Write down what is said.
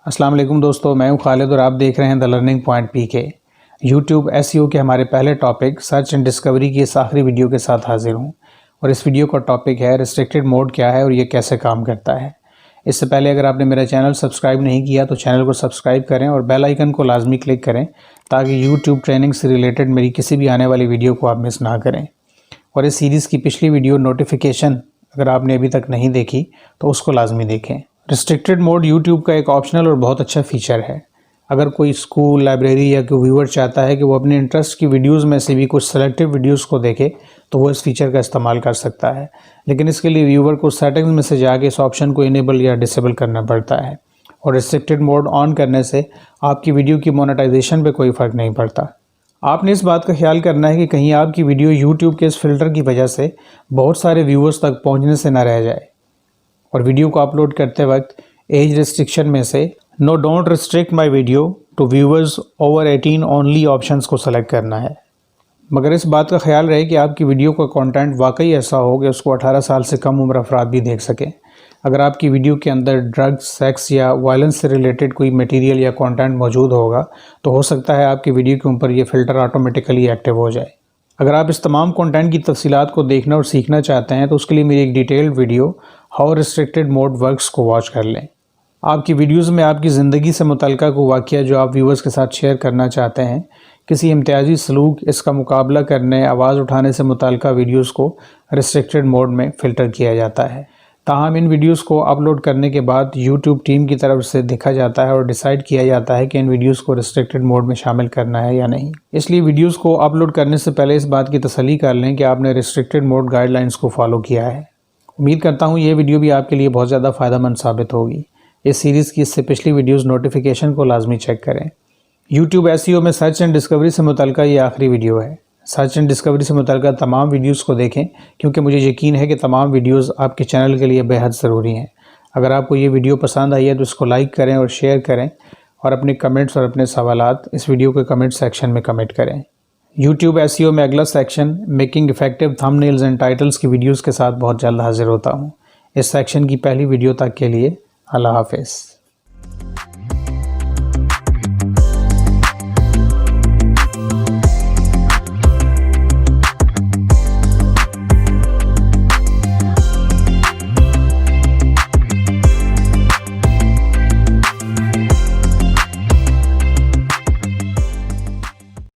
अस्सलाम वालेकुम दोस्तों, मैं हूं खालिद और आप देख रहे हैं the learning point PK. YouTube SEO के हमारे पहले टॉपिक सर्च एंड डिस्कवरी की इस आखिरी वीडियो के साथ हाजिर हूं और इस वीडियो का टॉपिक है रिस्ट्रिक्टेड मोड क्या है और ये कैसे काम करता है। इससे पहले अगर आपने मेरा चैनल सब्सक्राइब नहीं किया तो चैनल को सब्सक्राइब करें और बेल आइकन को लाजमी क्लिक करें ताकि यूट्यूब ट्रेनिंग से रिलेटेड मेरी किसी भी आने वाली वीडियो को आप मिस ना करें। और इस सीरीज़ की पिछली वीडियो नोटिफिकेशन अगर आपने अभी तक नहीं देखी तो उसको लाजमी देखें। रिस्ट्रिक्टेड मोड यूट्यूब का एक ऑप्शनल और बहुत अच्छा फीचर है। अगर कोई स्कूल, लाइब्रेरी या कोई व्यूअर चाहता है कि वो अपने इंटरेस्ट की वीडियोस में से भी कुछ सेलेक्टिव वीडियोस को देखे तो वो इस फीचर का इस्तेमाल कर सकता है, लेकिन इसके लिए व्यूअर को सेटिंग्स में से जाके इस ऑप्शन को इनेबल या डिसेबल करना पड़ता है। और रिस्ट्रिक्टेड मोड ऑन करने से आपकी वीडियो की मोनेटाइजेशन पर कोई फ़र्क नहीं पड़ता। आपने इस बात का ख्याल करना है कि कहीं आपकी वीडियो यूट्यूब के इस फिल्टर की वजह से बहुत सारे व्यूअर्स तक पहुँचने से न रह जाए। और वीडियो को अपलोड करते वक्त एज रिस्ट्रिक्शन में से no don't restrict my video to viewers over 18 only options को सेलेक्ट करना है। मगर इस बात का ख्याल रहे कि आपकी वीडियो का कंटेंट वाकई ऐसा हो कि उसको 18 साल से कम उम्र अफराद भी देख सकें। अगर आपकी वीडियो के अंदर ड्रग्स, सेक्स या वायलेंस से रिलेटेड कोई मटेरियल या कंटेंट मौजूद होगा तो हो सकता है आपकी वीडियो के ऊपर ये फ़िल्टर ऑटोमेटिकली एक्टिव हो जाए। अगर आप इस तमाम कंटेंट की तफसीलात को देखना और सीखना चाहते हैं तो उसके लिए मेरी एक detailed video how restricted mode works को वॉच कर लें। आपकी वीडियोस में आपकी ज़िंदगी से मुतल्लिका को वाक़या जो आप व्यूअर्स के साथ शेयर करना चाहते हैं, किसी इम्तियाजी सलूक, इसका मुकाबला करने, आवाज़ उठाने से मुतल्लिका वीडियोस को रिस्ट्रिक्टेड मोड में फ़िल्टर किया जाता है। ताहम इन वीडियोस को अपलोड करने के बाद यूट्यूब टीम की तरफ से देखा जाता है और डिसाइड किया जाता है कि इन वीडियोस को रिस्ट्रिक्टेड मोड में शामिल करना है या नहीं। इसलिए वीडियोस को अपलोड करने से पहले इस बात की तसल्ली कर लें कि आपने रिस्ट्रिक्टेड मोड गाइडलाइंस को फॉलो किया है। उम्मीद करता हूँ ये वीडियो भी आपके लिए बहुत ज़्यादा फ़ायदेमंद साबित होगी। इस सीरीज़ की इससे पिछली वीडियोस नोटिफिकेशन को लाजमी चेक करें। यूट्यूब एसईओ में सर्च एंड डिस्कवरी से मुतल्लिका ये आखिरी वीडियो है। सर्च एंड डिस्कवरी से मुतल्लिका तमाम वीडियोस को देखें क्योंकि मुझे यकीन है कि तमाम वीडियोस आपके चैनल के लिए बेहद ज़रूरी हैं। अगर आपको ये वीडियो पसंद आई है तो इसको लाइक करें और शेयर करें और अपने कमेंट्स और अपने सवालात इस वीडियो के कमेंट सेक्शन में कमेंट करें। यूट्यूब एसईओ में अगला section making effective thumbnails and titles की वीडियोस के साथ बहुत जल्द हाजिर होता हूँ। इस सेक्शन की पहली वीडियो तक के लिए अल्लाह हाफिज़।